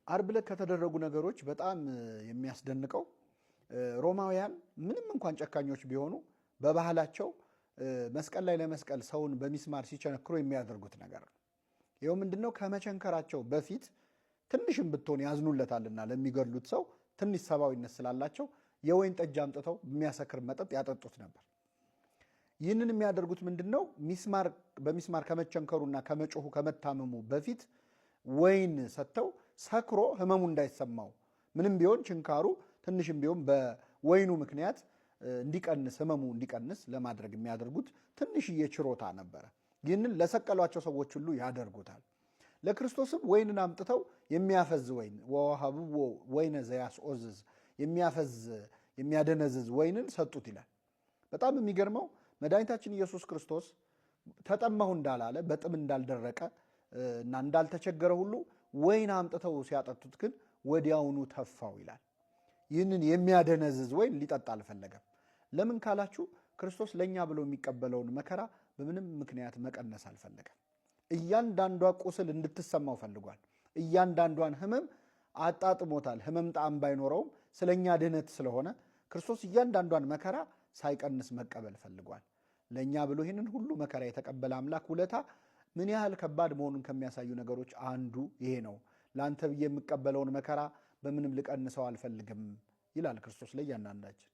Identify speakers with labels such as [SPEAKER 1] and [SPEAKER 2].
[SPEAKER 1] አርብ ዕለት ከተደረጉ ነገሮች በጣም የሚያስደንቀው ሮማውያን ምንም እንኳን ጨካኞች ቢሆኑ በባህላቸው መስቀል ላይ ለመስቀል ሰውን በሚስማር ሲቸነክሩ የሚያደርጉት ነገር ነው። ይኸው ምንድነው? ከመቸንከራቸው በፊት ትንሽም ብትሆን ያዝኑለታልና ለሚገድሉት ሰው ትንሽ ሰብአዊነት ስላላቸው የወይን ጠጅ አምጥተው የሚያሰክር መጠጥ ያጠጡት ነበር። ይህንን የሚያደርጉት ምንድነው? በሚስማር ከመቸንከሩና ከመጮሁ ከመታመሙ በፊት ወይን ሰጥተው ሰክሮ ህመሙ እንዳይሰማው ምንም ቢሆን ችንካሩ ትንሽም ቢሆን በወይኑ ምክንያት እንዲቀንስ ህመሙ እንዲቀንስ ለማድረግ የሚያደርጉት ትንሽዬ ችሮታ ነበረ። ይህንን ለሰቀሏቸው ሰዎች ሁሉ ያደርጉታል። ለክርስቶስም ወይንን አምጥተው የሚያፈዝ ወይን ወወሀብዎ ወይነ ዘያስኦዝዝ የሚያፈዝ የሚያደነዝዝ ወይንን ሰጡት ይላል። በጣም የሚገርመው መድኃኒታችን ኢየሱስ ክርስቶስ ተጠማሁ እንዳላለ በጥም እንዳልደረቀ እና እንዳልተቸገረ ሁሉ ወይን አምጥተው ሲያጠጡት ግን ወዲያውኑ ተፋው ይላል። ይህንን የሚያደነዝዝ ወይን ሊጠጣ አልፈለገም። ለምን ካላችሁ ክርስቶስ ለእኛ ብሎ የሚቀበለውን መከራ በምንም ምክንያት መቀነስ አልፈለገም። እያንዳንዷ ቁስል እንድትሰማው ፈልጓል። እያንዳንዷን ህመም አጣጥሞታል። ህመም ጣዕም ባይኖረውም ስለኛ ድህነት ስለሆነ ክርስቶስ እያንዳንዷን መከራ ሳይቀንስ መቀበል ፈልጓል። ለእኛ ብሎ ይህንን ሁሉ መከራ የተቀበለ አምላክ ውለታ ምን ያህል ከባድ መሆኑን ከሚያሳዩ ነገሮች አንዱ ይሄ ነው። ለአንተ ብዬ የምቀበለውን መከራ በምንም ልቀንሰው አልፈልግም ይላል ክርስቶስ ለእያንዳንዳችን።